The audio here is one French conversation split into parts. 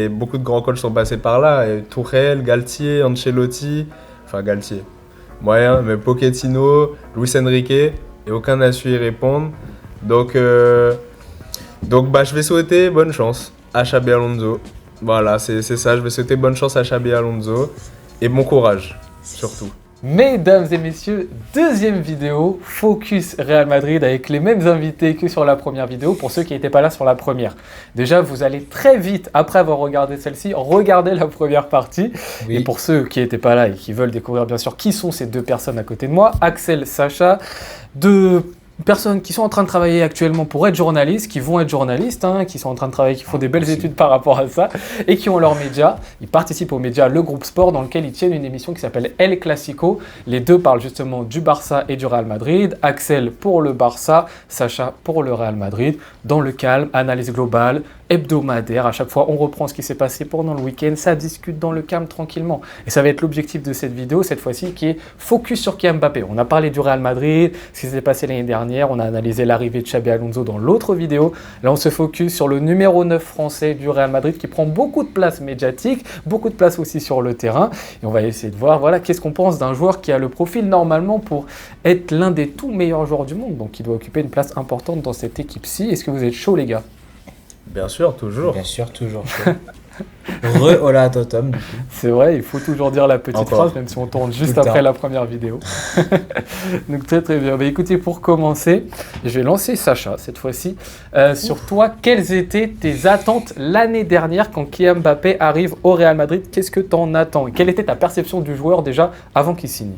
Et beaucoup de grands coachs sont passés par là. Et Tourelle, Galtier, Ancelotti, enfin Galtier, moyen, mais Pochettino, Luis Enrique, et aucun n'a su y répondre. Donc je vais souhaiter bonne chance à Xabi Alonso. Voilà, c'est ça, je vais souhaiter bonne chance à Xabi Alonso et bon courage, surtout. Mesdames et messieurs, deuxième vidéo, Focus Real Madrid avec les mêmes invités que sur la première vidéo pour ceux qui n'étaient pas là sur la première. Déjà, vous allez très vite, après avoir regardé celle-ci, regarder la première partie. Oui. Et pour ceux qui n'étaient pas là et qui veulent découvrir bien sûr qui sont ces deux personnes à côté de moi, Axel, Sacha, deux personnes qui sont en train de travailler actuellement pour être journalistes, qui vont être journalistes, qui sont en train de travailler, qui font des belles études par rapport à ça, et qui ont leur média. Ils participent au média Le Groupe Sport, dans lequel ils tiennent une émission qui s'appelle El Clasico. Les deux parlent justement du Barça et du Real Madrid. Axel pour le Barça, Sacha pour le Real Madrid. Dans le calme, analyse globale, hebdomadaire. À chaque fois, on reprend ce qui s'est passé pendant le week-end. Ça discute dans le calme tranquillement. Et ça va être l'objectif de cette vidéo, cette fois-ci, qui est focus sur Kylian Mbappé. On a parlé du Real Madrid, ce qui s'est passé l'année dernière. On a analysé l'arrivée de Xabi Alonso dans l'autre vidéo. Là, on se focus sur le numéro 9 français du Real Madrid qui prend beaucoup de place médiatique, beaucoup de place aussi sur le terrain. Et on va essayer de voir, voilà, qu'est-ce qu'on pense d'un joueur qui a le profil normalement pour être l'un des tout meilleurs joueurs du monde. Donc, qui doit occuper une place importante dans cette équipe-ci. Est-ce que vous êtes chaud, les gars ? Bien sûr, toujours. Bien sûr, toujours chaud. Re-hola totum, du coup. C'est vrai, il faut toujours dire la petite phrase, même si on tourne juste après la première vidéo. Donc très très bien. Écoutez, pour commencer, je vais lancer Sacha cette fois-ci. Sur toi, quelles étaient tes attentes l'année dernière quand Kylian Mbappé arrive au Real Madrid ? Qu'est-ce que tu en attends ? Et quelle était ta perception du joueur déjà avant qu'il signe ?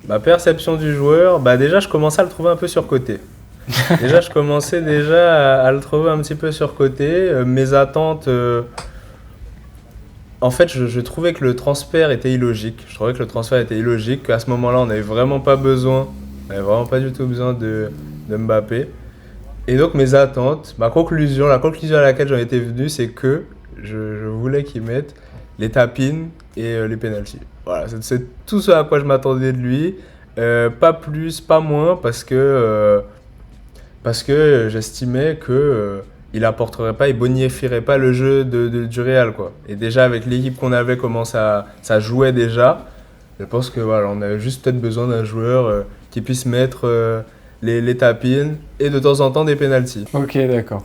Ma perception du joueur, déjà je commençais à le trouver un peu surcoté. Je commençais à le trouver un petit peu surcoté. Mes attentes, en fait, je trouvais que le transfert était illogique. Qu'à ce moment-là, on n'avait vraiment pas besoin, on n'avait vraiment pas du tout besoin de Mbappé. Et donc mes attentes, la conclusion à laquelle j'en étais venu, c'est que je voulais qu'il mette les tap-ins et les penalties. Voilà, c'est tout ce à quoi je m'attendais de lui. Pas plus, pas moins, parce que j'estimais qu'il apporterait pas, il bonifierait pas le jeu du Real, quoi. Et déjà avec l'équipe qu'on avait, comment ça jouait déjà, je pense que voilà, on avait juste peut-être besoin d'un joueur qui puisse mettre les tap-ins et de temps en temps des penalties. Ok, d'accord.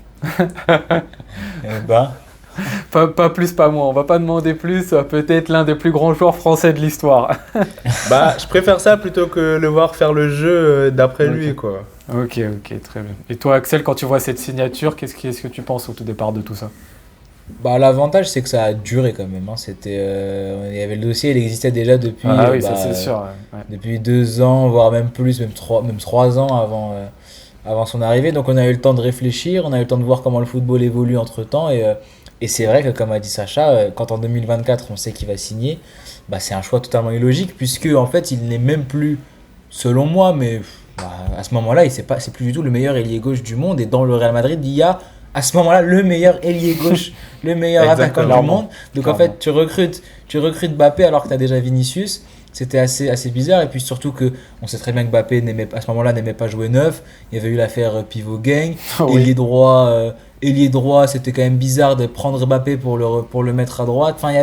Pas plus, pas moins. On va pas demander plus. Peut-être l'un des plus grands joueurs français de l'histoire. Je préfère ça plutôt que le voir faire le jeu d'après lui, quoi. Ok, très bien. Et toi, Axel, quand tu vois cette signature, qu'est-ce que tu penses au tout départ de tout ça ? L'avantage, c'est que ça a duré quand même. Il y avait le dossier, il existait déjà depuis, ça c'est sûr. Ouais. Depuis 2 ans, voire même plus, même 3 ans avant son arrivée. Donc on a eu le temps de réfléchir, on a eu le temps de voir comment le football évolue entre-temps. Et c'est vrai que, comme a dit Sacha, quand en 2024 on sait qu'il va signer, c'est un choix totalement illogique, puisque en fait il n'est même plus, selon moi, mais à ce moment-là, c'est plus du tout le meilleur ailier gauche du monde. Et dans le Real Madrid, il y a à ce moment-là le meilleur ailier gauche, le meilleur attaquant du monde. Donc en fait, tu recrutes Mbappé alors que tu as déjà Vinicius. C'était assez bizarre. Et puis surtout qu'on sait très bien que Mbappé à ce moment-là n'aimait pas jouer neuf. Il y avait eu l'affaire Pivot Gang. Ailier droit, c'était quand même bizarre de prendre Mbappé pour le mettre à droite. Enfin,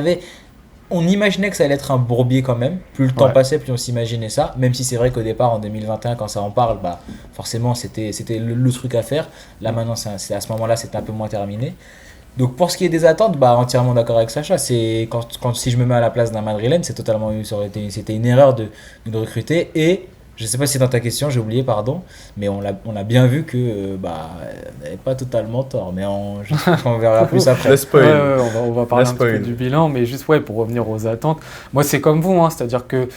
on imaginait que ça allait être un bourbier quand même. Plus le temps passait, plus on s'imaginait ça. Même si c'est vrai qu'au départ, en 2021, quand ça en parle, forcément, c'était le truc à faire. Là, maintenant, à ce moment-là, c'était un peu moins terminé. Donc, pour ce qui est des attentes, entièrement d'accord avec Sacha. Si je me mets à la place d'un Madrilène, c'était une erreur de le recruter. Et je ne sais pas si c'est dans ta question, j'ai oublié, pardon. Mais on a bien vu que elle n'avait pas totalement tort. Mais on verra plus après. On va parler un petit peu du bilan. Mais juste pour revenir aux attentes. Moi, c'est comme vous. C'est-à-dire que,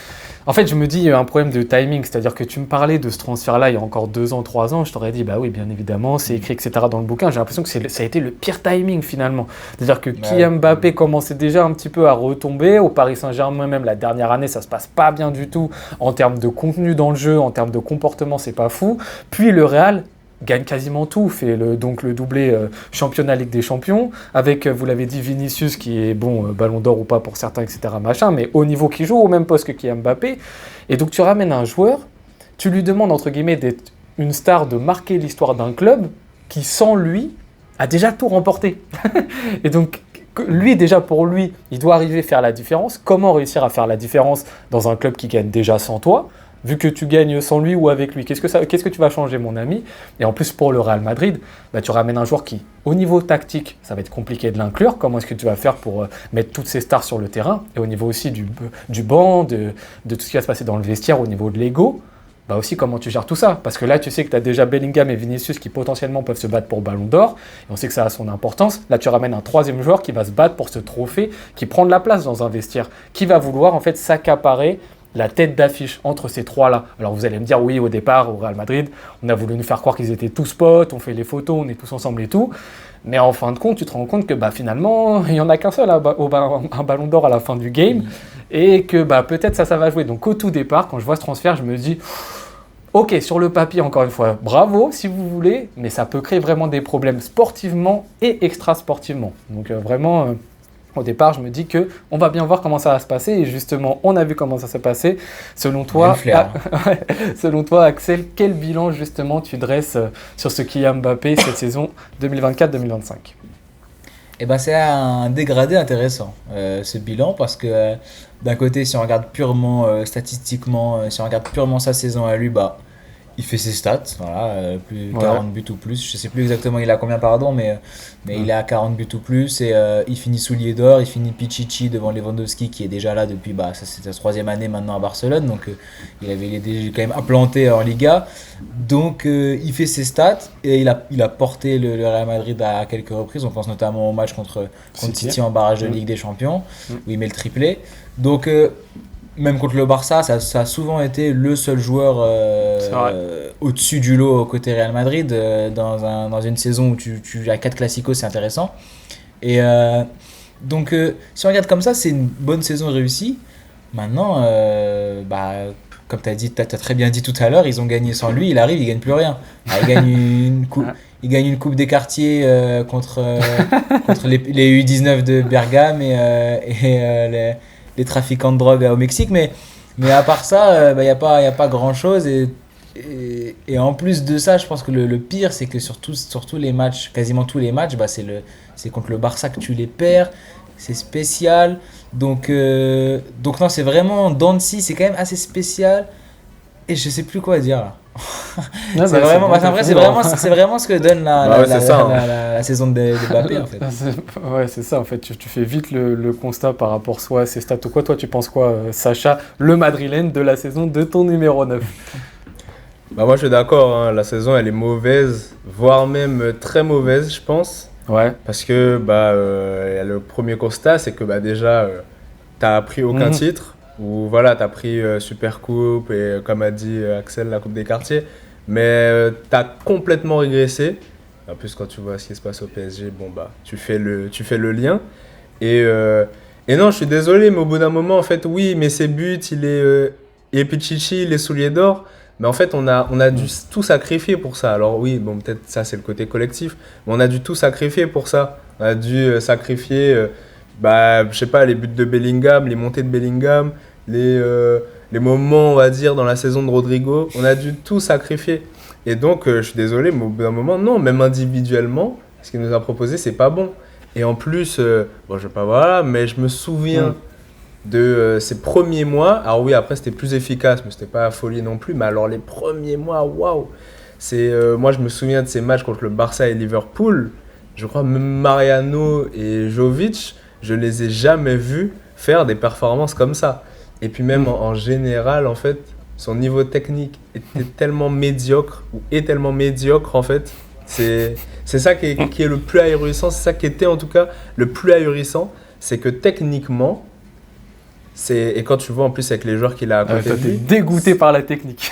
en fait, je me dis, il y a un problème de timing. C'est-à-dire que tu me parlais de ce transfert-là il y a encore 2 ans, 3 ans. Je t'aurais dit, oui, bien évidemment, c'est écrit, etc. dans le bouquin. J'ai l'impression que ça a été le pire timing, finalement. C'est-à-dire que Kylian Mbappé commençait déjà un petit peu à retomber. Au Paris Saint-Germain, même la dernière année, ça se passe pas bien du tout. En termes de contenu dans le jeu, en termes de comportement, c'est pas fou. Puis le Real gagne quasiment tout, fait le doublé championnat Ligue des Champions, avec, vous l'avez dit, Vinicius qui est ballon d'or ou pas pour certains, etc. mais au niveau qui joue au même poste que Kylian Mbappé. Et donc tu ramènes un joueur, tu lui demandes entre guillemets d'être une star, de marquer l'histoire d'un club qui, sans lui, a déjà tout remporté. Et donc lui, déjà pour lui, il doit arriver à faire la différence. Comment réussir à faire la différence dans un club qui gagne déjà sans toi ? Vu que tu gagnes sans lui ou avec lui, qu'est-ce que tu vas changer, mon ami ? Et en plus, pour le Real Madrid, bah, tu ramènes un joueur qui, au niveau tactique, ça va être compliqué de l'inclure. Comment est-ce que tu vas faire pour mettre toutes ces stars sur le terrain ? Et au niveau aussi du banc, de tout ce qui va se passer dans le vestiaire, au niveau de l'ego, bah aussi comment tu gères tout ça ? Parce que là, tu sais que tu as déjà Bellingham et Vinicius qui potentiellement peuvent se battre pour Ballon d'Or. Et on sait que ça a son importance. Là, tu ramènes un troisième joueur qui va se battre pour ce trophée, qui prend de la place dans un vestiaire, qui va vouloir en fait s'accaparer la tête d'affiche entre ces trois-là. Alors vous allez me dire, oui, au départ, au Real Madrid, on a voulu nous faire croire qu'ils étaient tous potes, on fait les photos, on est tous ensemble et tout. Mais en fin de compte, tu te rends compte que bah, finalement, il n'y en a qu'un seul un Ballon d'Or à la fin du game. Et que bah, peut-être ça va jouer. Donc au tout départ, quand je vois ce transfert, je me dis, ok, sur le papier, encore une fois, bravo si vous voulez, mais ça peut créer vraiment des problèmes sportivement et extra-sportivement. Donc vraiment... Au départ, je me dis qu'on va bien voir comment ça va se passer. Et justement, on a vu comment ça s'est passé. Selon toi, Axel, quel bilan justement tu dresses sur ce Kylian Mbappé cette saison 2024-2025 ? Eh ben, c'est un dégradé intéressant, ce bilan, parce que d'un côté, si on regarde purement statistiquement, si on regarde purement sa saison à lui, bah, il fait ses stats, voilà, plus 40 buts ou plus. Je sais plus exactement il a combien, pardon, mais il est à 40 buts ou plus. Et il finit soulier d'or, il finit Pichichi devant Lewandowski qui est déjà là depuis, bah, ça c'est sa 3e année maintenant à Barcelone. Donc il est déjà quand même implanté en Liga. Donc il fait ses stats et il a porté le Real Madrid à quelques reprises. On pense notamment au match contre City en barrage de Ligue des Champions où il met le triplé. Donc même contre le Barça, ça a souvent été le seul joueur au-dessus du lot côté Real Madrid dans une saison où tu as 4 classicos, c'est intéressant. Et donc, si on regarde comme ça, c'est une bonne saison réussie. Maintenant, bah, comme tu as très bien dit tout à l'heure, ils ont gagné sans lui, il arrive, il ne gagne plus rien. Il gagne une coupe des quartiers contre les U19 de Bergame et les trafiquants de drogue au Mexique, mais à part ça, y a pas grand chose et en plus de ça, je pense que le pire, c'est que sur tous les matchs, quasiment tous les matchs, bah, c'est contre le Barça que tu les perds, c'est spécial, donc non, c'est vraiment dents de scie, c'est quand même assez spécial et je sais plus quoi dire là. Non, c'est vraiment ce que donne la saison de Mbappé en fait. Ouais, c'est ça en fait. Tu fais vite le constat par rapport soit à ses stats ou quoi. Toi, tu penses quoi, Sacha, le madrilène de la saison de ton numéro 9 ? Bah moi, je suis d'accord. Hein, la saison, elle est mauvaise, voire même très mauvaise, je pense. Ouais. Parce que le premier constat, c'est que déjà, t'as pris aucun titre. Où voilà, tu as pris Super Coupe et comme a dit Axel, la Coupe des quartiers, mais tu as complètement régressé. En plus, quand tu vois ce qui se passe au PSG, bon, bah, tu fais le lien. Et non, je suis désolé, mais au bout d'un moment, en fait, oui, mais ses buts, et Pichichi, les souliers d'or, mais en fait, on a dû tout sacrifier pour ça. Alors oui, bon, peut-être ça, c'est le côté collectif, mais on a dû tout sacrifier pour ça. On a dû sacrifier, je sais pas, les buts de Bellingham, les montées de Bellingham, les moments, on va dire, dans la saison de Rodrigo, on a dû tout sacrifier. Et donc, je suis désolé, mais au bout d'un moment, non, même individuellement, ce qu'il nous a proposé, c'est pas bon. Et en plus, je vais pas voir, mais je me souviens de ces premiers mois. Alors oui, après, c'était plus efficace, mais c'était pas la folie non plus. Mais alors, les premiers mois, waouh! Moi, je me souviens de ces matchs contre le Barça et Liverpool. Je crois même Mariano et Jovic, je les ai jamais vus faire des performances comme ça. Et puis même en général, en fait, son niveau technique était tellement médiocre, ou est tellement médiocre, en fait. C'est ça qui est le plus ahurissant, c'est ça qui était en tout cas le plus ahurissant, c'est que techniquement, et quand tu vois en plus avec les joueurs qu'il a à côté de lui... T'es dégoûté par la technique.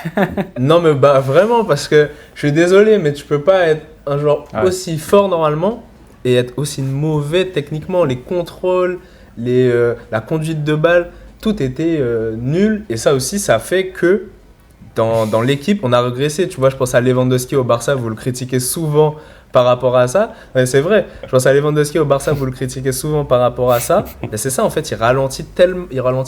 Non mais vraiment, parce que je suis désolé, mais tu peux pas être un joueur aussi fort normalement et être aussi mauvais techniquement. Les contrôles, la conduite de balle, tout était nul. Et ça aussi, ça fait que dans l'équipe, on a régressé. Tu vois, je pense à Lewandowski au Barça, vous le critiquez souvent par rapport à ça. Mais c'est vrai, je pense à Lewandowski au Barça, vous le critiquez souvent par rapport à ça. Mais c'est ça, en fait, il ralentit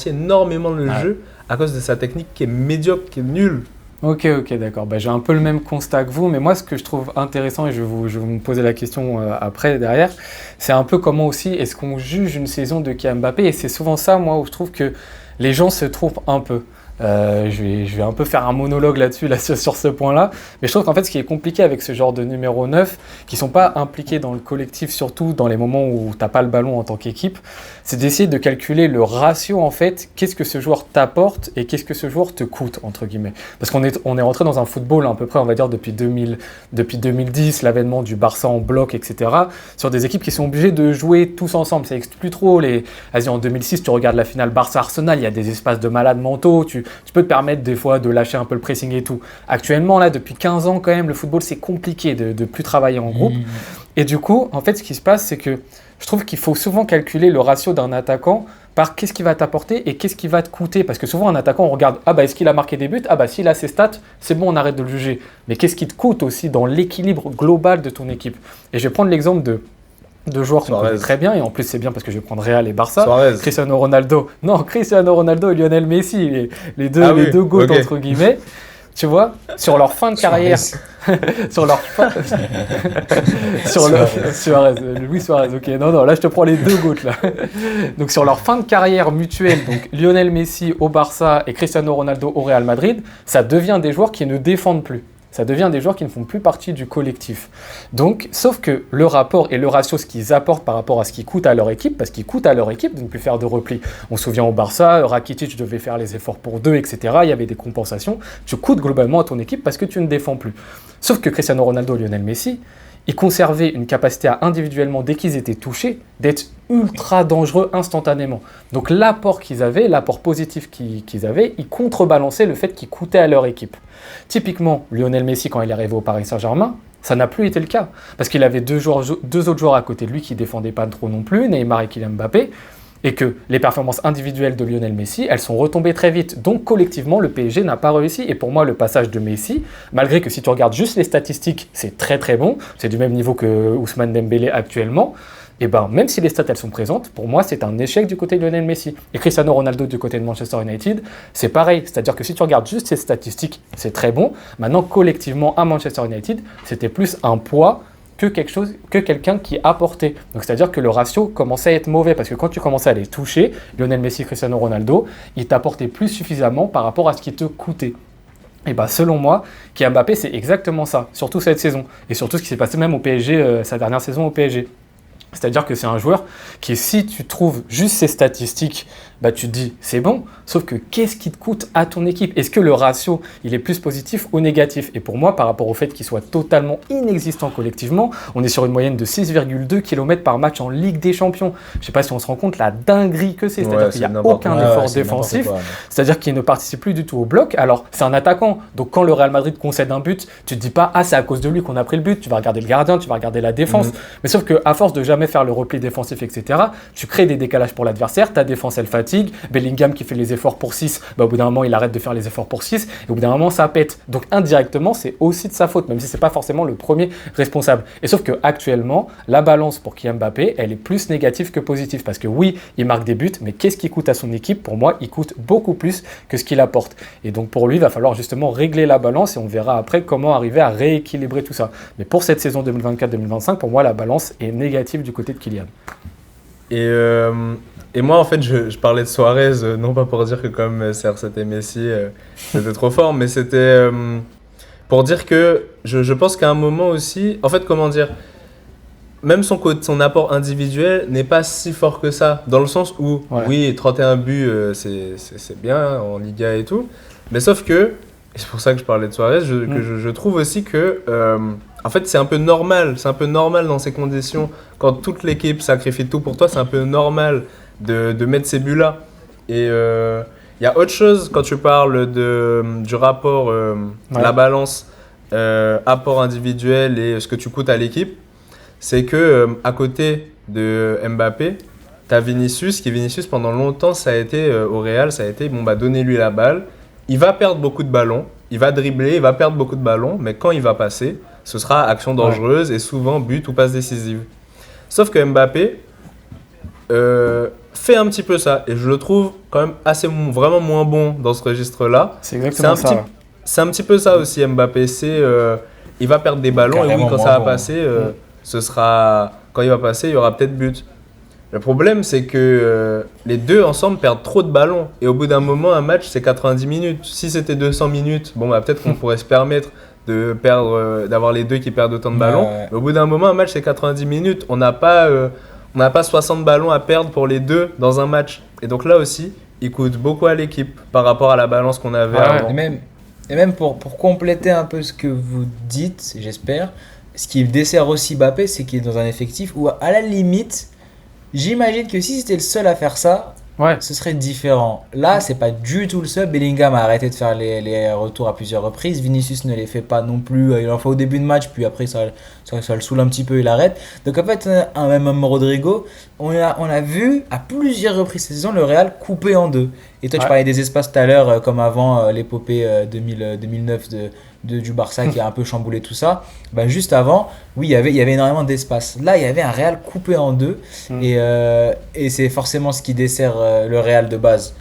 énormément le jeu à cause de sa technique qui est médiocre, qui est nulle. Ok, d'accord. Bah, j'ai un peu le même constat que vous, mais moi, ce que je trouve intéressant, et je vais vous poser la question après, derrière, c'est un peu comment aussi est-ce qu'on juge une saison de Kylian Mbappé, et c'est souvent ça, moi, où je trouve que les gens se trompent un peu. Je vais un peu faire un monologue là-dessus, sur ce point-là, mais je trouve qu'en fait, ce qui est compliqué avec ce genre de numéro 9, qui sont pas impliqués dans le collectif, surtout dans les moments où t'as pas le ballon en tant qu'équipe, c'est d'essayer de calculer le ratio, en fait, qu'est-ce que ce joueur t'apporte et qu'est-ce que ce joueur te coûte, entre guillemets. Parce on est rentré dans un football à peu près, on va dire, depuis 2010, l'avènement du Barça en bloc, etc., sur des équipes qui sont obligées de jouer tous ensemble. Ça n'existe plus trop. Vas-y, en 2006, tu regardes la finale Barça-Arsenal, il y a des espaces de malades mentaux, tu peux te permettre des fois de lâcher un peu le pressing et tout. Actuellement, là, depuis 15 ans, quand même, le football, c'est compliqué de plus travailler en groupe. Et du coup, en fait, ce qui se passe, c'est que je trouve qu'il faut souvent calculer le ratio d'un attaquant par qu'est-ce qu'il va t'apporter et qu'est-ce qui va te coûter. Parce que souvent, un attaquant, on regarde, ah bah, est-ce qu'il a marqué des buts? Ah bah, s'il a ses stats, c'est bon, on arrête de le juger. Mais qu'est-ce qui te coûte aussi dans l'équilibre global de ton équipe? Et je vais prendre l'exemple de joueurs qu'on connaît très bien, et en plus c'est bien parce que je vais prendre Real et Barça. Cristiano Ronaldo et Lionel Messi, les deux GOAT entre guillemets. Tu vois, sur leur fin de carrière, Luis Suarez, ok, non, là je te prends les deux GOAT là. Donc sur leur fin de carrière mutuelle, donc Lionel Messi au Barça et Cristiano Ronaldo au Real Madrid, ça devient des joueurs qui ne défendent plus. Ça devient des joueurs qui ne font plus partie du collectif. Donc, sauf que le rapport et le ratio, ce qu'ils apportent par rapport à ce qui coûte à leur équipe, parce qu'ils coûtent à leur équipe de ne plus faire de repli. On se souvient au Barça, Rakitic devait faire les efforts pour deux, etc. Il y avait des compensations. Tu coûtes globalement à ton équipe parce que tu ne défends plus. Sauf que Cristiano Ronaldo et Lionel Messi, ils conservaient une capacité à individuellement, dès qu'ils étaient touchés, d'être ultra dangereux instantanément. Donc l'apport qu'ils avaient, l'apport positif qu'ils avaient, ils contrebalançaient le fait qu'ils coûtaient à leur équipe. Typiquement, Lionel Messi, quand il est arrivé au Paris Saint-Germain, ça n'a plus été le cas. Parce qu'il avait deux autres joueurs à côté de lui qui ne défendaient pas trop non plus, Neymar et Kylian Mbappé, et que les performances individuelles de Lionel Messi, elles sont retombées très vite. Donc collectivement, le PSG n'a pas réussi. Et pour moi, le passage de Messi, malgré que si tu regardes juste les statistiques, c'est très très bon, c'est du même niveau que Ousmane Dembélé actuellement, et ben même si les stats elles sont présentes, pour moi c'est un échec du côté de Lionel Messi. Et Cristiano Ronaldo du côté de Manchester United, c'est pareil. C'est-à-dire que si tu regardes juste ces statistiques, c'est très bon. Maintenant, collectivement à Manchester United, c'était plus un poids que quelqu'un qui apportait. Donc c'est-à-dire que le ratio commençait à être mauvais parce que quand tu commençais à les toucher, Lionel Messi, Cristiano Ronaldo, ils t'apportaient plus suffisamment par rapport à ce qui te coûtait. Et bah selon moi, Kylian Mbappé, c'est exactement ça, surtout cette saison et surtout ce qui s'est passé même au PSG, sa dernière saison au PSG. C'est-à-dire que c'est un joueur qui, si tu trouves juste ses statistiques, bah tu te dis c'est bon, sauf que qu'est-ce qui te coûte à ton équipe? Est-ce que le ratio il est plus positif ou négatif? Et pour moi, par rapport au fait qu'il soit totalement inexistant collectivement, on est sur une moyenne de 6,2 km par match en Ligue des Champions. Je ne sais pas si on se rend compte la dinguerie que c'est, c'est-à-dire qu'il n'y a aucun effort défensif, c'est-à-dire qu'il ne participe plus du tout au bloc. Alors c'est un attaquant, donc quand le Real Madrid concède un but, tu te dis pas ah c'est à cause de lui qu'on a pris le but, tu vas regarder le gardien, tu vas regarder la défense, mais sauf qu'à force de jamais faire le repli défensif, etc., tu crées des décalages pour l'adversaire, ta défense elle fatigue. Bellingham qui fait les efforts pour 6, bah, au bout d'un moment il arrête de faire les efforts pour 6 et au bout d'un moment ça pète. Donc indirectement c'est aussi de sa faute, même si c'est pas forcément le premier responsable. Et sauf que actuellement la balance pour Kylian Mbappé elle est plus négative que positive parce que oui il marque des buts, mais qu'est-ce qui coûte à son équipe? Pour moi il coûte beaucoup plus que ce qu'il apporte. Et donc pour lui il va falloir justement régler la balance et on verra après comment arriver à rééquilibrer tout ça. Mais pour cette saison 2024-2025 pour moi la balance est négative du côté de Kylian. Et moi, en fait, je parlais de Suarez, non pas pour dire que comme CR7 et Messi, c'était trop fort, mais c'était pour dire que je pense qu'à un moment aussi, en fait, comment dire, même son apport individuel n'est pas si fort que ça, dans le sens où, oui, 31 buts, c'est bien en Liga et tout, mais sauf que, et c'est pour ça que je parlais de Suarez, je trouve aussi que... en fait, c'est un peu normal dans ces conditions, quand toute l'équipe sacrifie tout pour toi, c'est un peu normal de mettre ces buts-là. Et il y a autre chose quand tu parles du rapport, la balance, apport individuel et ce que tu coûtes à l'équipe, c'est que à côté de Mbappé, tu as Vinicius, pendant longtemps, ça a été au Real, ça a été, bon bah donnez-lui la balle, il va perdre beaucoup de ballons, il va dribbler, il va perdre beaucoup de ballons, mais quand il va passer, ce sera action dangereuse et souvent but ou passe décisive. Sauf que Mbappé fait un petit peu ça et je le trouve quand même vraiment moins bon dans ce registre-là. C'est exactement ça. c'est un petit peu ça aussi, Mbappé. Il va perdre des ballons et oui, Carrément quand ça moins va bon. passer, quand il va passer, il y aura peut-être but. Le problème, c'est que les deux ensemble perdent trop de ballons. Et au bout d'un moment, un match, c'est 90 minutes. Si c'était 200 minutes, bon, bah, peut-être qu'on pourrait se permettre d'avoir les deux qui perdent autant de ballons. Ouais. Mais au bout d'un moment, un match, c'est 90 minutes. On n'a pas 60 ballons à perdre pour les deux dans un match. Et donc là aussi, il coûte beaucoup à l'équipe par rapport à la balance qu'on avait Ah ouais. avant. Et même pour compléter un peu ce que vous dites, j'espère, ce qui dessert aussi Mbappé, c'est qu'il est dans un effectif où, à la limite, j'imagine que si c'était le seul à faire ça, Ouais. ce serait différent. Là, c'est pas du tout le seul. Bellingham a arrêté de faire les retours à plusieurs reprises. Vinicius ne les fait pas non plus. Il en fait au début de match, puis après ça le saoule un petit peu, il arrête. Donc en fait, même Rodrigo, on a vu à plusieurs reprises cette saison le Real coupé en deux. Et toi, tu Ouais. parlais des espaces tout à l'heure, comme avant l'épopée 2009 du Barça qui a un peu chamboulé tout ça. Ben, juste avant, oui, il y avait énormément d'espace. Là, il y avait un Real coupé en deux. Et c'est forcément ce qui dessert le Real de base,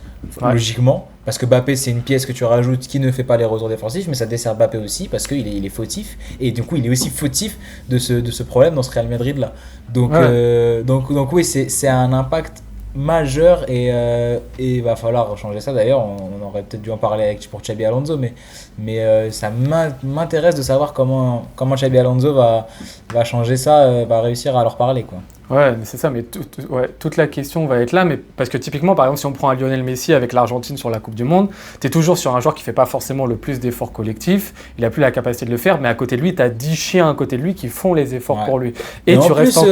Ouais. logiquement. Parce que Mbappé, c'est une pièce que tu rajoutes qui ne fait pas les retours défensifs, mais ça dessert Mbappé aussi parce il est fautif. Et du coup, il est aussi fautif de ce problème dans ce Real Madrid-là. Donc, Ouais. donc oui, c'est un impact majeur et il va falloir changer ça. D'ailleurs, on aurait peut-être dû en parler pour Xabi Alonso, mais ça m'intéresse de savoir comment Xabi Alonso va changer ça, va réussir à leur parler, quoi. Ouais, mais c'est ça, mais toute la question va être là, mais parce que typiquement, par exemple, si on prend un Lionel Messi avec l'Argentine sur la Coupe du Monde, tu es toujours sur un joueur qui fait pas forcément le plus d'efforts collectifs, il a plus la capacité de le faire, mais à côté de lui, tu as 10 chiens à côté de lui qui font les efforts Ouais. pour lui. Et Et en tu restes plus,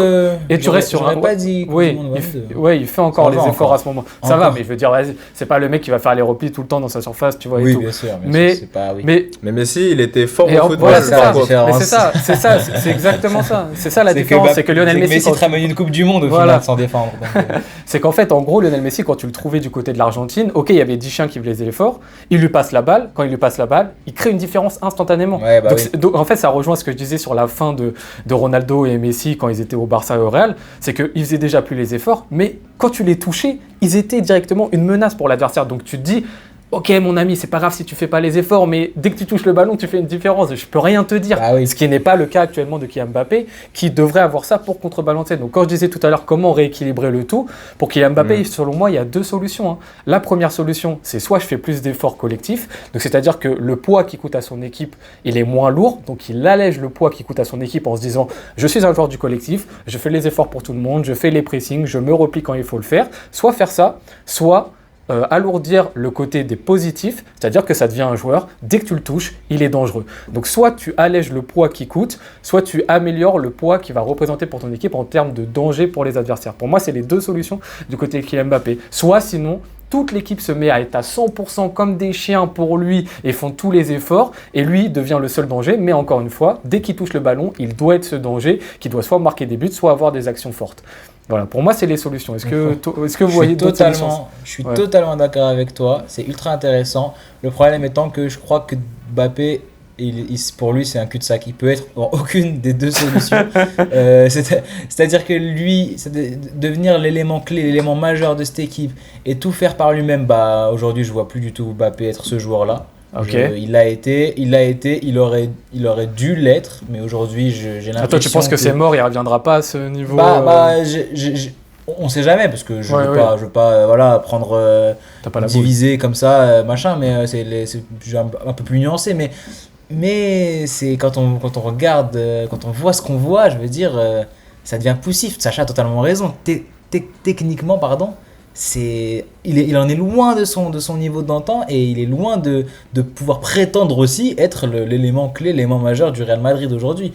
et tu restes sur j'aurais un. pas dit Oui, Coupe du Monde 22. il fait encore Ça les va efforts encore. à ce moment. Ça va, Encore. mais je veux dire, vas-y, c'est pas le mec qui va faire les replis tout le temps dans sa surface, tu vois, et Oui, tout. bien sûr. Mais- c'est pas, oui. Mais Mais Messi, il était fort et au en- football. voilà, c'est c'est ça, ça. la différence. Mais c'est exactement ça. C'est ça la C'est différence, que, c'est que Lionel Messi, te ramène une Coupe du Monde au Voilà. final sans défendre. Donc, c'est qu'en fait, en gros, Lionel Messi, quand tu le trouvais du côté de l'Argentine, ok, il y avait 10 chiens qui faisaient l'effort, il lui passe la balle, quand il lui passe la balle, il crée une différence instantanément. Ouais, bah donc, oui. donc, en fait, ça rejoint ce que je disais sur la fin de Ronaldo et Messi quand ils étaient au Barça et au Real, c'est qu'ils faisaient déjà plus les efforts, mais quand tu les touchais, ils étaient directement une menace pour l'adversaire. Donc tu te dis, ok mon ami, c'est pas grave si tu fais pas les efforts, mais dès que tu touches le ballon, tu fais une différence. Je peux rien te dire. Bah oui. Ce qui n'est pas le cas actuellement de Kylian Mbappé, qui devrait avoir ça pour contrebalancer. Donc quand je disais tout à l'heure comment rééquilibrer le tout, pour Kylian Mbappé, selon moi, il y a deux solutions, hein. La première solution, c'est soit je fais plus d'efforts collectifs, donc c'est-à-dire que le poids qui coûte à son équipe, il est moins lourd, donc il allège le poids qui coûte à son équipe en se disant, je suis un joueur du collectif, je fais les efforts pour tout le monde, je fais les pressings, je me replie quand il faut le faire. Soit faire ça, soit alourdir le côté des positifs, c'est-à-dire que ça devient un joueur, dès que tu le touches, il est dangereux. Donc soit tu allèges le poids qui coûte, soit tu améliores le poids qui va représenter pour ton équipe en termes de danger pour les adversaires. Pour moi, c'est les deux solutions du côté de Kylian Mbappé. Soit sinon, toute l'équipe se met à être à 100% comme des chiens pour lui et font tous les efforts et lui devient le seul danger. Mais encore une fois, dès qu'il touche le ballon, il doit être ce danger qui doit soit marquer des buts, soit avoir des actions fortes. Voilà, pour moi, c'est les solutions. Est-ce que vous voyez d'autres solutions ? Je suis Ouais. totalement d'accord avec toi. C'est ultra intéressant. Le problème étant que je crois que Mbappé, pour lui, c'est un cul-de-sac. Il peut être dans aucune des deux solutions. C'est-à-dire que lui, devenir l'élément clé, l'élément majeur de cette équipe et tout faire par lui-même, bah, aujourd'hui, je vois plus du tout Mbappé être ce joueur-là. Ok. Il aurait dû l'être, mais aujourd'hui, j'ai l'impression. Toi, tu penses que c'est mort, il ne reviendra pas à ce niveau On sait jamais parce que je Ouais, veux ouais. pas, voilà, prendre T'as pas la boule. diviser comme ça, machin, mais c'est un peu plus nuancé, mais c'est quand on regarde, quand on voit ce qu'on voit, je veux dire, ça devient poussif. Sacha a totalement raison. Techniquement, pardon. Il en est loin de son niveau d'antan et il est loin de pouvoir prétendre aussi être l'élément clé, l'élément majeur du Real Madrid aujourd'hui.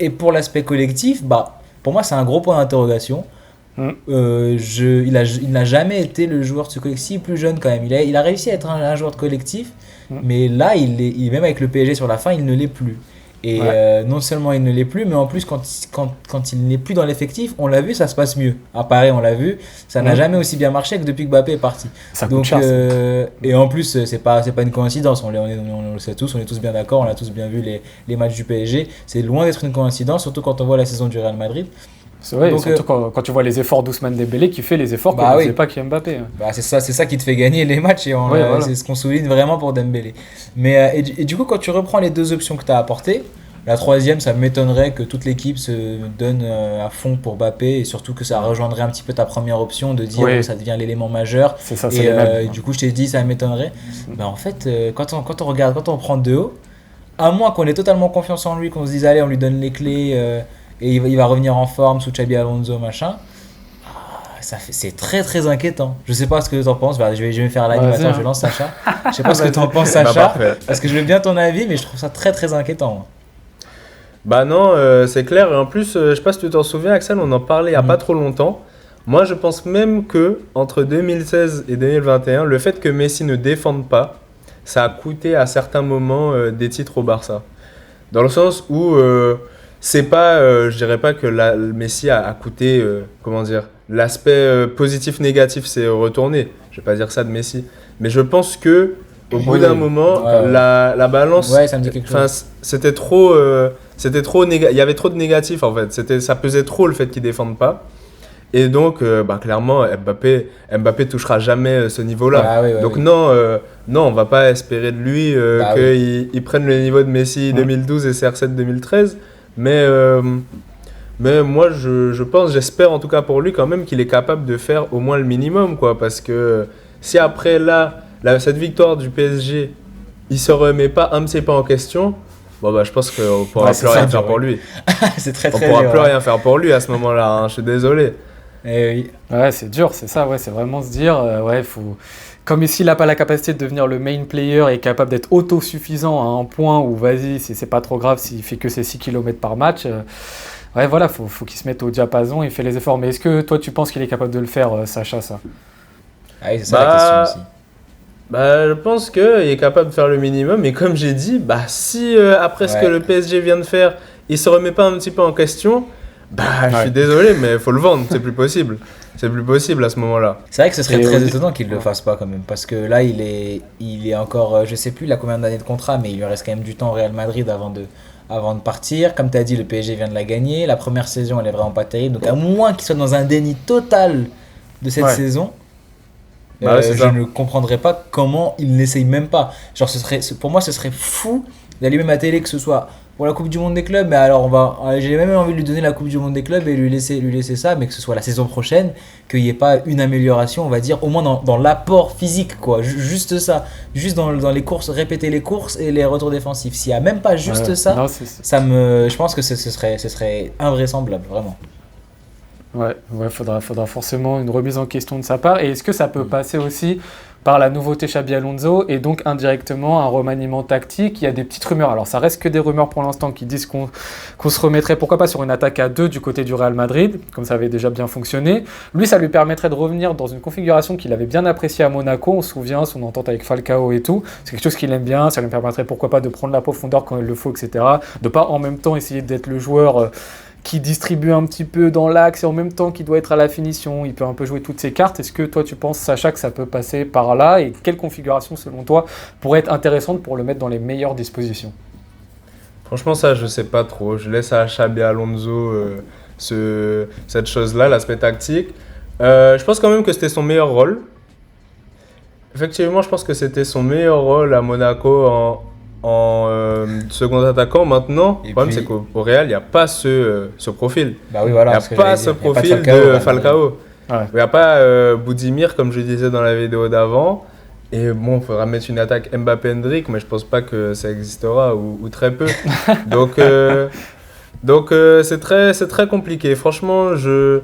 Et pour l'aspect collectif, bah, pour moi c'est un gros point d'interrogation. Il n'a jamais été le joueur de ce collectif plus jeune quand même. Il a réussi à être un joueur de collectif, mais là, même avec le PSG sur la fin, il ne l'est plus. Et non seulement il ne l'est plus, mais en plus, quand il n'est plus dans l'effectif, on l'a vu, ça se passe mieux. À Paris, on l'a vu, ça n'a jamais aussi bien marché que depuis que Mbappé est parti. Ça coûte cher, ça. Et en plus, c'est pas une coïncidence, on le sait tous, on est tous bien d'accord, on a tous bien vu les matchs du PSG. C'est loin d'être une coïncidence, surtout quand on voit la saison du Real Madrid. C'est vrai, Donc, surtout quand tu vois les efforts d'Ousmane Dembélé qui fait les efforts qu'on Bah ne oui. faisait pas Kylian Mbappé. Bah, c'est ça qui te fait gagner les matchs et Ouais, voilà. c'est ce qu'on souligne vraiment pour Dembélé. Mais, et du coup, quand tu reprends les deux options que tu as apportées, la troisième, ça m'étonnerait que toute l'équipe se donne à fond pour Mbappé et surtout que ça rejoindrait un petit peu ta première option de dire Oui. que ça devient l'élément majeur. C'est ça, c'est Et les mêmes. du coup, je t'ai dit, ça m'étonnerait. Bah, en fait, quand on regarde, quand on prend de haut, à moins qu'on ait totalement confiance en lui, qu'on se dise, allez, on lui donne les clés et il va revenir en forme sous Xabi Alonso, machin. C'est très très inquiétant. Je sais pas ce que tu en penses. Bah, je vais faire l'animateur, Vas-y, je hein. lance Sacha. Je sais pas ce que tu en penses, Bah, Sacha. parfait. Parce que je veux bien ton avis, mais je trouve ça très très inquiétant. Moi. Bah non, c'est clair. Et en plus, je sais pas si tu t'en souviens, Axel, on en parlait il y a pas trop longtemps. Moi, je pense même que entre 2016 et 2021, le fait que Messi ne défende pas, ça a coûté à certains moments des titres au Barça. Dans le sens où c'est pas, je dirais pas que le Messi a coûté, comment dire, l'aspect positif-négatif s'est retourné. Je vais pas dire ça de Messi, mais je pense que au bout d'un moment, Ouais. la balance, Ouais, ça me dit quelque enfin, chose. c'était trop il y avait trop de négatifs en fait. Ça pesait trop le fait qu'ils défendent pas. Et donc, clairement, Mbappé touchera jamais ce niveau-là. Ah, oui, Donc oui. non, on va pas espérer de lui Bah qu'il prenne le niveau de Messi 2012 et CR7 2013. Mais moi, je pense, j'espère en tout cas pour lui quand même qu'il est capable de faire au moins le minimum, quoi. Parce que si après cette victoire du PSG, il se remet pas un petit peu en question, bon je pense qu'on pourra Ouais, plus c'est rien ça, faire ouais. pour lui. C'est très On très pourra dur. plus Ouais. rien faire pour lui à ce moment-là, hein, je suis désolé. Eh oui. Ouais, c'est dur, c'est ça, ouais, c'est vraiment se dire, ouais, faut... Comme ici, il n'a pas la capacité de devenir le main player et est capable d'être autosuffisant à un point où, vas-y, c'est pas trop grave s'il fait que ses 6 km par match, ouais, voilà, faut qu'il se mette au diapason et fait les efforts. Mais est-ce que toi, tu penses qu'il est capable de le faire, Sacha, ça? Ah oui, c'est ça la question aussi. Je pense qu'il est capable de faire le minimum, et comme j'ai dit, si après ce que Ouais. le PSG vient de faire, il se remet pas un petit peu en question, je suis désolé, mais il faut le vendre, c'est plus possible. C'est plus possible à ce moment-là. C'est vrai que ce serait Et très oui. étonnant qu'il ne le fasse pas quand même. Parce que là, il est encore, je sais plus, il a combien d'années de contrat, mais il lui reste quand même du temps au Real Madrid avant de partir. Comme tu as dit, le PSG vient de la gagner. La première saison, elle est vraiment pas terrible. Donc à moins qu'il soit dans un déni total de cette Ouais. saison, C'est je ça. ne comprendrais pas comment il n'essaye même pas. Genre, pour moi, ce serait fou d'allumer ma télé, que ce soit pour la Coupe du Monde des clubs, mais alors j'ai même envie de lui donner la Coupe du Monde des clubs et lui laisser ça, mais que ce soit la saison prochaine, qu'il n'y ait pas une amélioration, on va dire, au moins dans l'apport physique, quoi. Juste ça. Juste dans les courses, répéter les courses et les retours défensifs. S'il n'y a même pas juste Ouais. ça, Non, je pense que ce serait invraisemblable, vraiment. Ouais, faudra forcément une remise en question de sa part. Et est-ce que ça peut passer aussi par la nouveauté Xabi Alonso et donc indirectement un remaniement tactique? Il y a des petites rumeurs, alors ça reste que des rumeurs pour l'instant qui disent qu'on se remettrait pourquoi pas sur une attaque à 2 du côté du Real Madrid, comme ça avait déjà bien fonctionné. Lui, ça lui permettrait de revenir dans une configuration qu'il avait bien appréciée à Monaco, on se souvient, son entente avec Falcao et tout. C'est quelque chose qu'il aime bien, ça lui permettrait pourquoi pas de prendre la profondeur quand il le faut, etc. De pas en même temps essayer d'être le joueur... qui distribue un petit peu dans l'axe et en même temps qui doit être à la finition, il peut un peu jouer toutes ses cartes. Est-ce que toi tu penses, Sacha, que ça peut passer par là, et quelle configuration selon toi pourrait être intéressante pour le mettre dans les meilleures dispositions? Franchement, ça, je sais pas trop. Je laisse à Xabi Alonso cette chose-là, l'aspect tactique. Je pense quand même que c'était son meilleur rôle. Effectivement, je pense que c'était son meilleur rôle à Monaco en second attaquant. Maintenant, le problème, puis- c'est qu'au Real, il n'y a pas ce profil. Bah oui, Il voilà. n'y a ce que pas j'allais ce dire. Il y a pas profil Falcao, de Falcao. Ouais. Il n'y a pas Boudimir, comme je disais dans la vidéo d'avant. Et bon, il faudra mettre une attaque Mbappé-Hendrick, mais je pense pas que ça existera, ou très peu. Donc c'est très compliqué. Franchement, je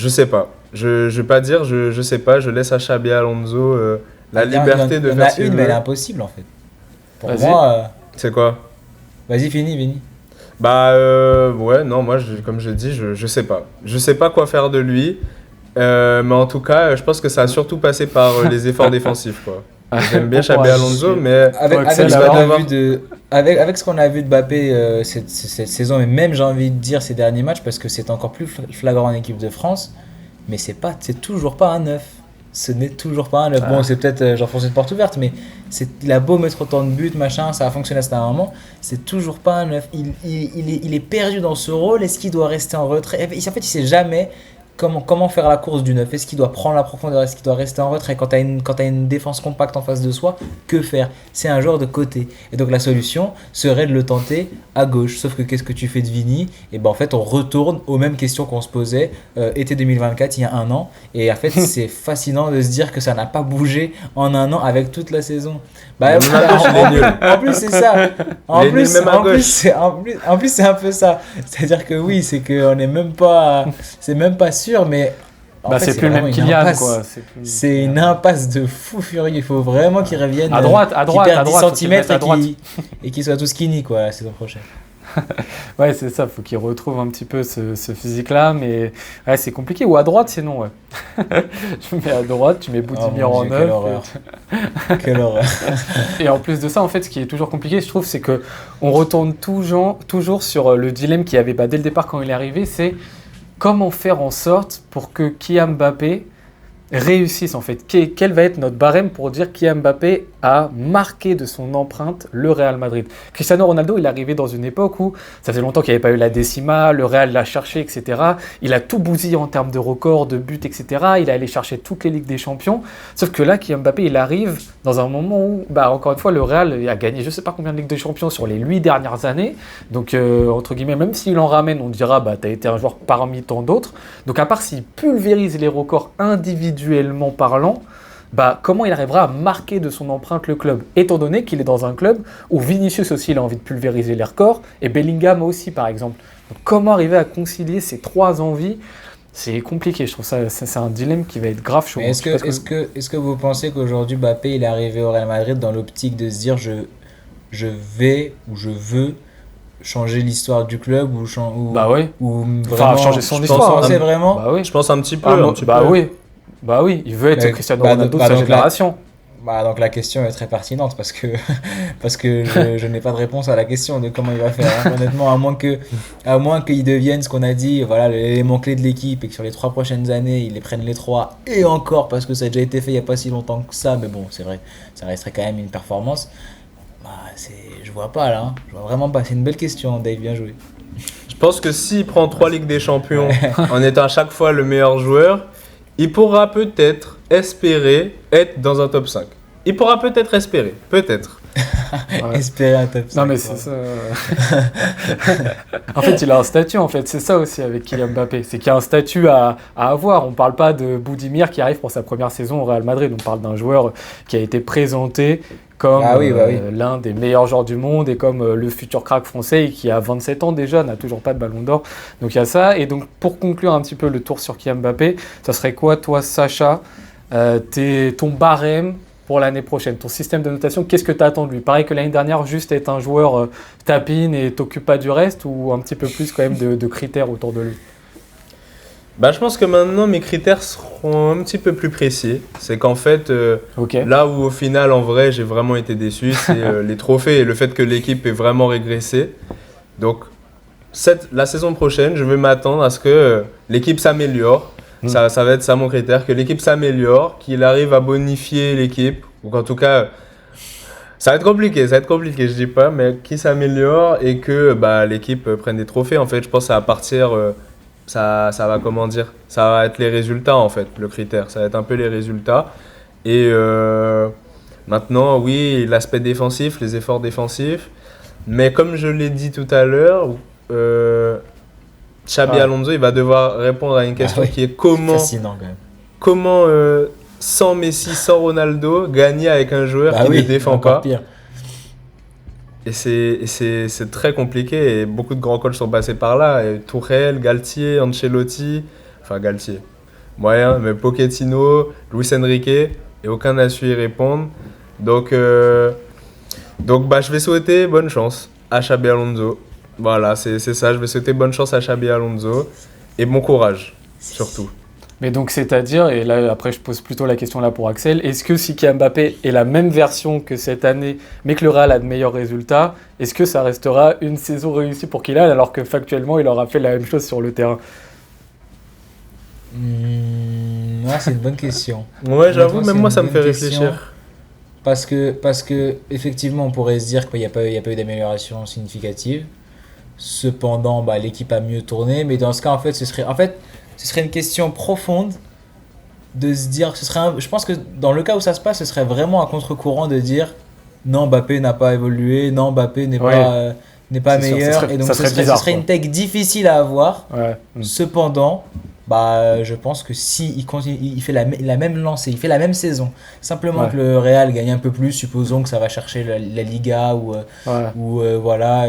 sais pas. Je vais pas dire, je sais pas. Je laisse à Xabi Alonso la Il y en a- liberté de il y en faire a ce qu'il une, mais elle est veut. impossible en fait. Pour Vas-y. moi, C'est quoi? vas-y, Vini. Ouais, non, moi, comme je dis, je sais pas. Je sais pas quoi faire de lui. Mais en tout cas, je pense que ça a surtout passé par les efforts défensifs, quoi. J'aime bien Xabi Ouais, Alonso, mais Avec, Toi, avec, Axel, ce qu'on alors a vu avec ce qu'on a vu de Mbappé cette saison, et même j'ai envie de dire ces derniers matchs, parce que c'est encore plus flagrant en équipe de France, mais c'est toujours pas un 9. ce n'est toujours pas un 9. Bon, c'est peut-être, j'enfonce une porte ouverte, mais il a beau mettre autant de buts, machin, ça a fonctionné à un moment, c'est toujours pas un 9. Il est perdu dans ce rôle, est-ce qu'il doit rester en retrait? En fait, il sait jamais comment faire la course du 9. Est-ce qu'il doit prendre la profondeur? Est-ce qu'il doit rester en retrait? Quand tu as une défense compacte en face de soi, que faire? C'est un joueur de côté. Et donc la solution serait de le tenter à gauche. Sauf que qu'est-ce que tu fais de Vini? Et ben en fait, on retourne aux mêmes questions qu'on se posait été 2024, il y a un an. Et en fait, c'est fascinant de se dire que ça n'a pas bougé en un an avec toute la saison. Bah, en plus, c'est ça. En plus, c'est un peu ça. C'est-à-dire que oui, c'est qu'on n'est même pas, c'est même pas sûr, mais en fait, c'est plus le même Kylian, quoi. C'est une impasse de fou furieux. Il faut vraiment qu'il revienne à droite, qu'il perde 10 cm et qu'il soit tout skinny, quoi, la saison prochaine. Ouais, c'est ça, faut qu'il retrouve un petit peu ce physique-là, mais ouais, c'est compliqué. Ou à droite, sinon, ouais. Tu mets à droite, tu mets Boudimir en 9. Quelle horreur. Quelle horreur. Et en plus de ça, en fait, ce qui est toujours compliqué, je trouve, c'est que on retourne toujours sur le dilemme qu'il y avait dès le départ quand il est arrivé, c'est comment faire en sorte pour que Kylian Mbappé réussisse en fait. Quel va être notre barème pour dire Kylian Mbappé a marqué de son empreinte le Real Madrid? Cristiano Ronaldo, il est arrivé dans une époque où ça faisait longtemps qu'il n'y avait pas eu la décima, le Real l'a cherché, etc. Il a tout bousillé en termes de records, de buts, etc. Il est allé chercher toutes les Ligues des Champions. Sauf que là, Kylian Mbappé, il arrive dans un moment où, encore une fois, le Real a gagné je ne sais pas combien de Ligues des Champions sur les 8 dernières années. Donc, entre guillemets, même s'il en ramène, on dira, tu as été un joueur parmi tant d'autres. Donc, à part s'il pulvérise les records individuellement parlant, comment il arrivera à marquer de son empreinte le club, étant donné qu'il est dans un club où Vinicius aussi il a envie de pulvériser les records, et Bellingham aussi par exemple. Donc, comment arriver à concilier ces trois envies? C'est compliqué, je trouve ça c'est un dilemme qui va être grave chaud. Est-ce que vous pensez qu'aujourd'hui Mbappé il est arrivé au Real Madrid dans l'optique de se dire je veux changer l'histoire du club ou oui. ou enfin changer son histoire, vraiment oui. Je pense un petit peu, oui, il veut être Cristiano Ronaldo de sa génération. Donc la question est très pertinente parce que je n'ai pas de réponse à la question de comment il va faire. Hein. Honnêtement, à moins qu'il devienne ce qu'on a dit, voilà, l'élément clé de l'équipe et que sur les 3 prochaines années, ils les prennent les 3 et encore parce que ça a déjà été fait il n'y a pas si longtemps que ça, mais bon, c'est vrai, ça resterait quand même une performance. Je vois pas là, hein. Je vois vraiment pas. C'est une belle question, Dave, bien joué. Je pense que s'il prend 3 Ligues des Champions en étant à chaque fois le meilleur joueur, il pourra peut-être espérer être dans un top 5. Il pourra peut-être espérer, peut-être. Ouais. Espérer un top 5. Non mais c'est ça. En fait, il a un statut, en fait. C'est ça aussi avec Kylian Mbappé. C'est qu'il y a un statut à avoir. On ne parle pas de Boudimir qui arrive pour sa première saison au Real Madrid. On parle d'un joueur qui a été présenté comme l'un des meilleurs joueurs du monde et comme le futur crack français qui a 27 ans déjà, n'a toujours pas de ballon d'or. Donc il y a ça. Et donc pour conclure un petit peu le tour sur Kylian Mbappé, ça serait quoi toi Sacha, ton barème pour l'année prochaine, ton système de notation, qu'est-ce que tu attends de lui? Pareil que l'année dernière, juste être un joueur tapine et t'occupe pas du reste ou un petit peu plus quand même de critères autour de lui? Je pense que maintenant mes critères seront un petit peu plus précis. C'est qu'en fait, là où au final en vrai j'ai vraiment été déçu, c'est les trophées et le fait que l'équipe ait vraiment régressé. Donc la saison prochaine, je vais m'attendre à ce que l'équipe s'améliore. Ça va être ça mon critère, que l'équipe s'améliore, qu'il arrive à bonifier l'équipe, ou qu'en tout cas, ça va être compliqué, je dis pas, mais qu'il s'améliore et que l'équipe prenne des trophées. En fait, je pense que ça va partir, ça va comment dire, ça va être les résultats en fait, le critère, ça va être un peu les résultats. Et maintenant, oui, l'aspect défensif, les efforts défensifs, mais comme je l'ai dit tout à l'heure, Xabi Alonso, il va devoir répondre à une question qui est comment sans Messi, sans Ronaldo, gagner avec un joueur qui ne défend pas. Pire. Et c'est très compliqué et beaucoup de grands coachs sont passés par là. Et Tuchel, Galtier, Ancelotti, Galtier, moyen, mais Pochettino, Luis Enrique, et aucun n'a su y répondre. Donc je vais souhaiter bonne chance à Xabi Alonso. Voilà, c'est ça, je vais souhaiter bonne chance à Xabi Alonso et bon courage, surtout. Mais donc, c'est-à-dire, et là, après, je pose plutôt la question là pour Axel, est-ce que si Kylian Mbappé est la même version que cette année, mais que le Real a de meilleurs résultats, est-ce que ça restera une saison réussie pour Kylian, alors que factuellement, il aura fait la même chose sur le terrain? Non, c'est une bonne question. Ouais, j'avoue, Honnêtement, même moi, c'est ça une me fait bonne question. réfléchir. Parce que effectivement, on pourrait se dire qu'il n'y a pas, il y a pas eu d'amélioration significative. Cependant, bah, l'équipe a mieux tourné. Mais dans ce cas, ce serait une question profonde de se dire. Je pense que dans le cas où ça se passe, ce serait vraiment un contre-courant de dire non, Mbappé n'a pas évolué, non, Mbappé Ouais. n'est pas C'est sûr, meilleur. Et donc, ça serait bizarre, ce serait quoi. une take difficile à avoir. Ouais. Cependant, bah, je pense que si il continue, il fait la même lancée, il fait la même saison, simplement Ouais. que le Real gagne un peu plus, supposons que ça va chercher la Liga Ouais. ou voilà,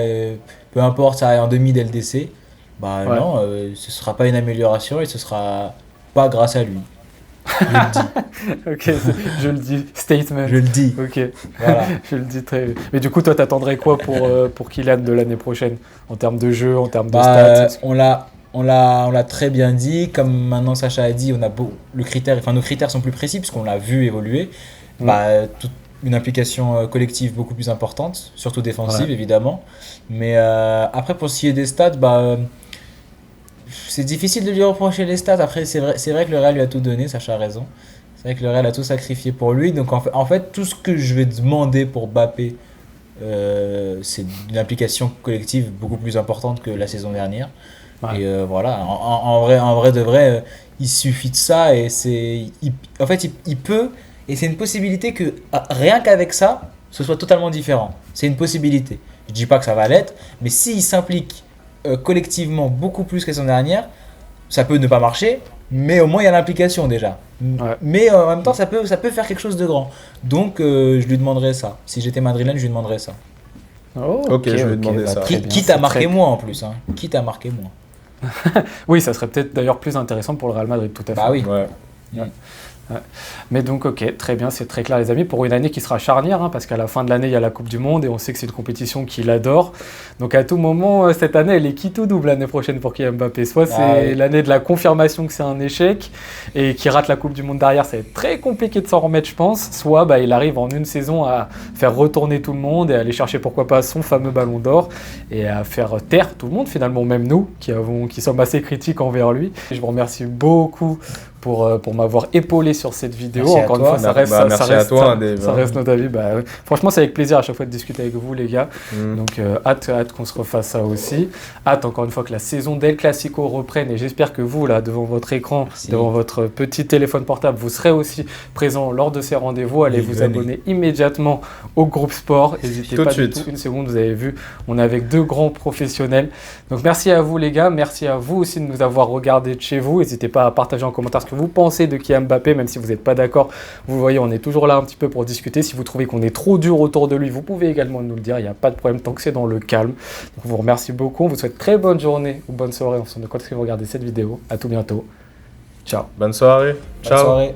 peu importe, ça aille en demi d'LDC, bah Ouais. non, ce sera pas une amélioration et ce sera pas grâce à lui. Je le dis, Ok, je le dis. Statement. je le dis. Ok, Voilà. je le dis très. Mais du coup, toi, t'attendrais quoi pour Kylian de l'année prochaine en termes de jeu, en termes de Bah, stats? on l'a très bien dit. Comme maintenant Sacha a dit, on a nos critères sont plus précis puisqu'on l'a vu évoluer. Mm. Bah, une implication collective beaucoup plus importante, surtout défensive Ouais. évidemment. Mais après, pour ce qui est des stats, c'est difficile de lui reprocher les stats. Après, c'est vrai que le Real lui a tout donné, Sacha a raison. C'est vrai que le Real a tout sacrifié pour lui. Donc en fait, tout ce que je vais demander pour Mbappé, c'est une implication collective beaucoup plus importante que la saison dernière. Ouais. Et voilà, en vrai de vrai, il suffit de ça et en fait, il peut, et c'est une possibilité que rien qu'avec ça, ce soit totalement différent. C'est une possibilité. Je dis pas que ça va l'être, mais s'il s'implique collectivement beaucoup plus que la saison dernière, ça peut ne pas marcher, mais au moins il y a l'implication déjà. Ouais. Mais en même temps, ça peut faire quelque chose de grand. Donc je lui demanderais ça. Si j'étais madrilène, je lui demanderais ça. Oh, Ok, je vais demander ça. très bien, Quitte c'est à marquer très- moins en plus. Hein. Quitte à marquer moins. Oui, ça serait peut-être d'ailleurs plus intéressant pour le Real Madrid, tout à fait. Bah oui. Ouais. Mais donc, ok, très bien, c'est très clair, les amis, pour une année qui sera charnière, hein, parce qu'à la fin de l'année, il y a la Coupe du Monde et on sait que c'est une compétition qu'il adore. Donc, à tout moment, cette année, elle est qui tout double l'année prochaine pour Kylian Mbappé. Soit c'est oui. l'année de la confirmation que c'est un échec et qu'il rate la Coupe du Monde derrière, ça va être très compliqué de s'en remettre, je pense. Soit bah, il arrive en une saison à faire retourner tout le monde et à aller chercher, pourquoi pas, son fameux ballon d'or et à faire taire tout le monde, finalement, même nous qui sommes assez critiques envers lui. Et je vous remercie beaucoup pour m'avoir épaulé sur cette vidéo. Merci à Encore une toi. fois, ça reste, ça Merci à reste, toi, ça, Dave. ça reste notre avis. Bah, franchement, c'est avec plaisir à chaque fois de discuter avec vous, les gars. Donc, hâte qu'on se refasse ça aussi. Hâte, encore une fois, que la saison d'El Clasico reprenne. Et j'espère que vous, là, devant votre écran, Merci. devant votre petit téléphone portable, vous serez aussi présents lors de ces rendez-vous. Allez Oui, vous venez. abonner immédiatement au groupe sport. N'hésitez Tout de pas du suite. tout. Une seconde, vous avez vu, on est avec deux grands professionnels. Donc, merci à vous, les gars. Merci à vous aussi de nous avoir regardés de chez vous. N'hésitez pas à partager en commentaire ce que vous pensez de Kylian Mbappé, même si vous n'êtes pas d'accord. Vous voyez, on est toujours là un petit peu pour discuter. Si vous trouvez qu'on est trop dur autour de lui, vous pouvez également nous le dire. Il n'y a pas de problème tant que c'est dans le calme. Donc, je vous remercie beaucoup. On vous souhaite très bonne journée ou bonne soirée en fonction de quand est-ce que vous regardez cette vidéo. À tout bientôt. Ciao. Bonne soirée. Bonne Ciao. soirée.